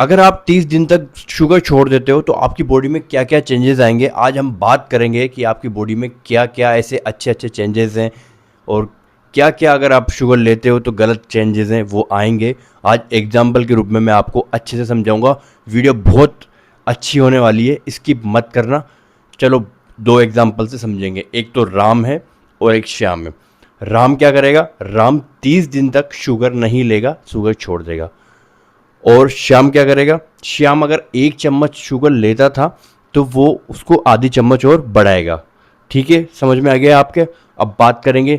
अगर आप 30 दिन तक शुगर छोड़ देते हो तो आपकी बॉडी में क्या क्या चेंजेस आएंगे, आज हम बात करेंगे कि आपकी बॉडी में क्या क्या ऐसे अच्छे अच्छे चेंजेस हैं और क्या क्या अगर आप शुगर लेते हो तो गलत चेंजेस हैं वो आएंगे। आज एग्जाम्पल के रूप में मैं आपको अच्छे से समझाऊंगा। वीडियो बहुत अच्छी होने वाली है, स्किप मत करना। चलो दो एग्जाम्पल से समझेंगे, एक तो राम है और एक श्याम है। राम क्या करेगा, राम 30 दिन तक शुगर नहीं लेगा, शुगर छोड़ देगा। और श्याम क्या करेगा, श्याम अगर 1 चम्मच शुगर लेता था तो वो उसको आधी चम्मच और बढ़ाएगा। ठीक है, समझ में आ गया आपके। अब बात करेंगे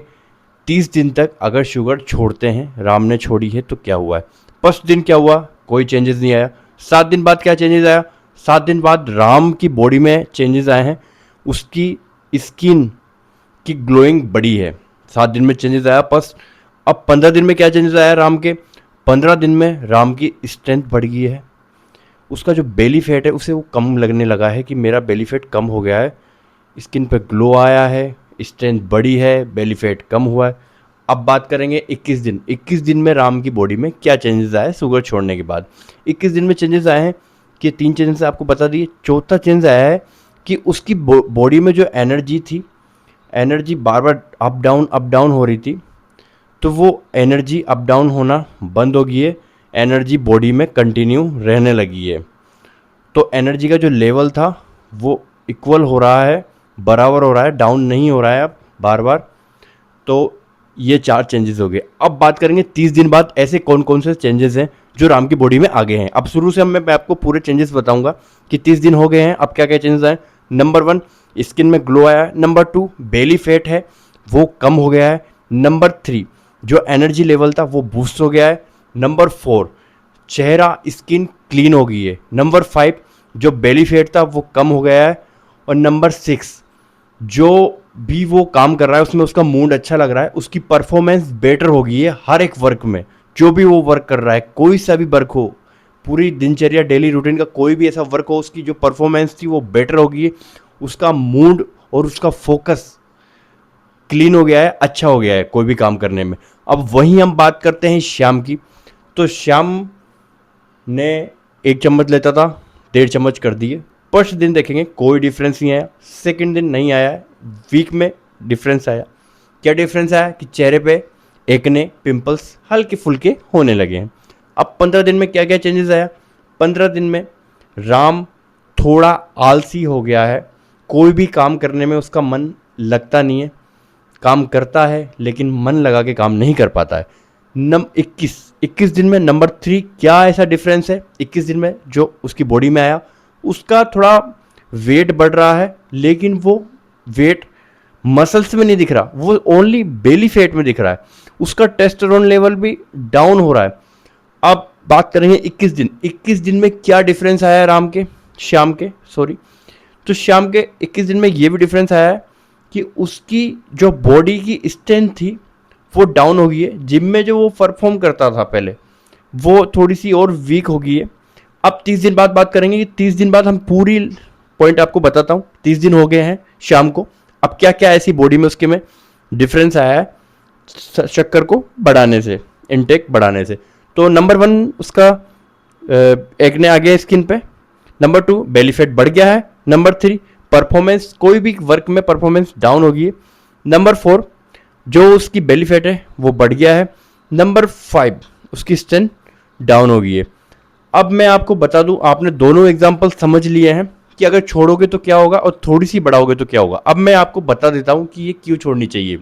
30 दिन तक अगर शुगर छोड़ते हैं, राम ने छोड़ी है तो क्या हुआ है। फर्स्ट दिन क्या हुआ, कोई चेंजेस नहीं आया। 7 दिन बाद क्या चेंजेस आया, 7 दिन बाद राम की बॉडी में चेंजेस आए हैं, उसकी स्किन की ग्लोइंग बढ़ी है। 7 दिन में चेंजेस आया बस। अब 15 दिन में क्या चेंजेस आया राम के, 15 दिन में राम की स्ट्रेंथ बढ़ गई है। उसका जो बेली फैट है उसे वो कम लगने लगा है कि मेरा बेली फैट कम हो गया है, स्किन पे ग्लो आया है, स्ट्रेंथ बढ़ी है, बेली फैट कम हुआ है। अब बात करेंगे 21 दिन। 21 दिन में राम की बॉडी में क्या चेंजेस आए शुगर छोड़ने के बाद। 21 दिन में चेंजेस आए हैं कि 3 चेंजेस आपको बता दिए। चौथा चेंज आया है कि उसकी बॉडी में जो एनर्जी थी, एनर्जी बार बार अप डाउन हो रही थी, तो वो एनर्जी अप डाउन होना बंद हो गई है, एनर्जी बॉडी में कंटिन्यू रहने लगी है। तो एनर्जी का जो लेवल था वो इक्वल हो रहा है, बराबर हो रहा है, डाउन नहीं हो रहा है अब बार बार। तो ये 4 चेंजेस हो गए। अब बात करेंगे 30 दिन बाद ऐसे कौन कौन से चेंजेस हैं जो राम की बॉडी में आ गए हैं। अब शुरू से मैं आपको पूरे चेंजेस बताऊंगा कि 30 दिन हो गए हैं, अब क्या क्या चेंजेस आए। नंबर 1, स्किन में ग्लो आया है। नंबर 2, बेली फैट है वो कम हो गया है। नंबर 3, जो एनर्जी लेवल था वो बूस्ट हो गया है। नंबर 4, चेहरा स्किन क्लीन हो गई है। नंबर 5, जो बेली फैट था वो कम हो गया है। और नंबर 6, जो भी वो काम कर रहा है उसमें उसका मूड अच्छा लग रहा है, उसकी परफॉर्मेंस बेटर हो गई है हर एक वर्क में। जो भी वो वर्क कर रहा है, कोई सा भी वर्क हो, पूरी दिनचर्या डेली रूटीन का कोई भी ऐसा वर्क हो, उसकी जो परफॉर्मेंस थी वो बेटर हो गई है। उसका मूड और उसका फोकस क्लीन हो गया है, अच्छा हो गया है कोई भी काम करने में। अब वहीं हम बात करते हैं श्याम की। तो श्याम ने 1 चम्मच लेता था, 1.5 चम्मच कर दिए। फर्स्ट दिन देखेंगे कोई डिफरेंस नहीं आया, सेकंड दिन नहीं आया है, वीक में डिफरेंस आया। क्या डिफरेंस आया कि चेहरे पे एकने, पिंपल्स हल्के फुल्के होने लगे हैं। अब 15 दिन में क्या क्या चेंजेस आया। 15 दिन में राम थोड़ा आलसी हो गया है, कोई भी काम करने में उसका मन लगता नहीं है, काम करता है लेकिन मन लगा के काम नहीं कर पाता है। नम 21 दिन में नंबर 3 क्या ऐसा डिफरेंस है 21 दिन में जो उसकी बॉडी में आया, उसका थोड़ा वेट बढ़ रहा है लेकिन वो वेट मसल्स में नहीं दिख रहा, वो ओनली बेली फैट में दिख रहा है। उसका टेस्टोस्टेरोन लेवल भी डाउन हो रहा है। अब बात करेंगे 21 दिन में क्या डिफरेंस आया है राम के, श्याम के सॉरी। तो श्याम के 21 दिन में ये भी डिफरेंस आया है कि उसकी जो बॉडी की स्ट्रेंथ थी वो डाउन हो गई है। जिम में जो वो परफॉर्म करता था पहले, वो थोड़ी सी और वीक हो गई है। अब 30 दिन बाद बात करेंगे कि 30 दिन बाद हम पूरी पॉइंट आपको बताता हूँ। 30 दिन हो गए हैं शाम को, अब क्या क्या ऐसी बॉडी में उसके में डिफरेंस आया है शक्कर को बढ़ाने से, इनटेक बढ़ाने से। तो नंबर 1 उसका एक्ने आ गया स्किन पे। नंबर 2, बेली फैट बढ़ गया है। नंबर 3, परफॉर्मेंस, कोई भी वर्क में परफॉर्मेंस डाउन हो गई है। नंबर 4, जो उसकी बेली फैट है वो बढ़ गया है। नंबर 5, उसकी स्ट्रेंथ डाउन हो गई है। अब मैं आपको बता दूं, आपने दोनों एग्जाम्पल समझ लिए हैं कि अगर छोड़ोगे तो क्या होगा और थोड़ी सी बढ़ाओगे तो क्या होगा। अब मैं आपको बता देता हूं कि ये क्यों छोड़नी चाहिए।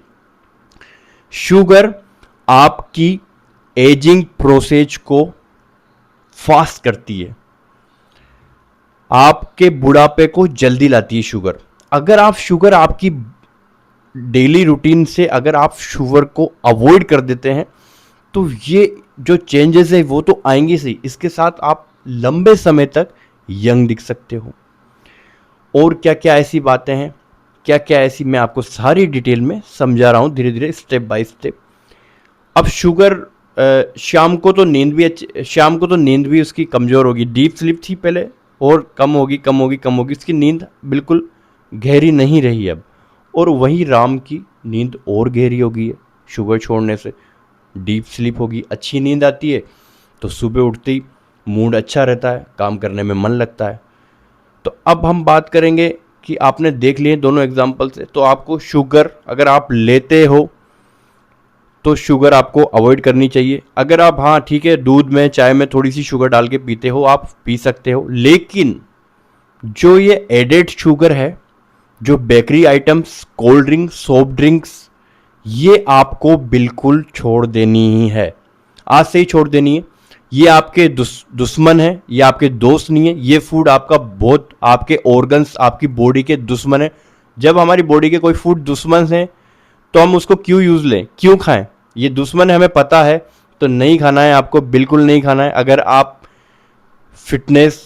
शुगर आपकी एजिंग प्रोसेस को फास्ट करती है, आपके बुढ़ापे को जल्दी लाती है शुगर। अगर आप शुगर आपकी डेली रूटीन से अगर आप शुगर को अवॉइड कर देते हैं तो ये जो चेंजेस है वो तो आएंगे सही, इसके साथ आप लंबे समय तक यंग दिख सकते हो। और क्या क्या ऐसी बातें हैं, क्या क्या ऐसी, मैं आपको सारी डिटेल में समझा रहा हूँ धीरे धीरे स्टेप बाय स्टेप। अब शुगर शाम को तो नींद भी उसकी कमज़ोर होगी। डीप स्लीप थी पहले और कम होगी कम होगी कम होगी, उसकी नींद बिल्कुल गहरी नहीं रही अब। और वहीं राम की नींद और गहरी हो गई है शुगर छोड़ने से। डीप स्लीप होगी, अच्छी नींद आती है, तो सुबह उठते ही मूड अच्छा रहता है, काम करने में मन लगता है। तो अब हम बात करेंगे कि आपने देख लिए दोनों एग्जाम्पल से, तो आपको शुगर अगर आप लेते हो तो शुगर आपको अवॉइड करनी चाहिए। अगर आप हाँ ठीक है दूध में चाय में थोड़ी सी शुगर डाल के पीते हो आप पी सकते हो, लेकिन जो ये एडेड शुगर है, जो bakery items, cold drinks, soft drinks, ये आपको बिल्कुल छोड़ देनी ही है, आज से ही छोड़ देनी है। ये आपके दुश्मन है, ये आपके दोस्त नहीं है। ये फूड आपका बहुत, आपके ऑर्गन्स, आपकी बॉडी के दुश्मन है। जब हमारी बॉडी के कोई फूड दुश्मन है तो हम उसको क्यों यूज लें, क्यों खाएं? ये दुश्मन है हमें पता है, तो नहीं खाना है आपको, बिल्कुल नहीं खाना है। अगर आप फिटनेस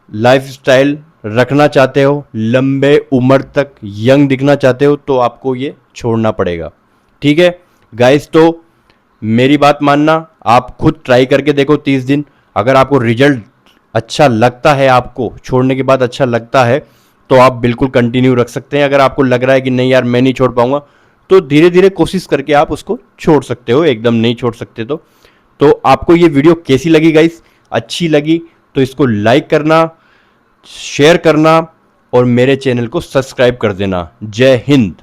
लाइफस्टाइल रखना चाहते हो, लंबे उम्र तक यंग दिखना चाहते हो, तो आपको ये छोड़ना पड़ेगा। ठीक है गाइस, तो मेरी बात मानना, आप खुद ट्राई करके देखो 30 दिन। अगर आपको रिजल्ट अच्छा लगता है, आपको छोड़ने के बाद अच्छा लगता है, तो आप बिल्कुल कंटिन्यू रख सकते हैं। अगर आपको लग रहा है कि नहीं यार मैं नहीं छोड़ पाऊंगा, तो धीरे धीरे कोशिश करके आप उसको छोड़ सकते हो, एकदम नहीं छोड़ सकते तो आपको ये वीडियो कैसी लगी गाइस? अच्छी लगी तो इसको लाइक करना, शेयर करना और मेरे चैनल को सब्सक्राइब कर देना। जय हिंद।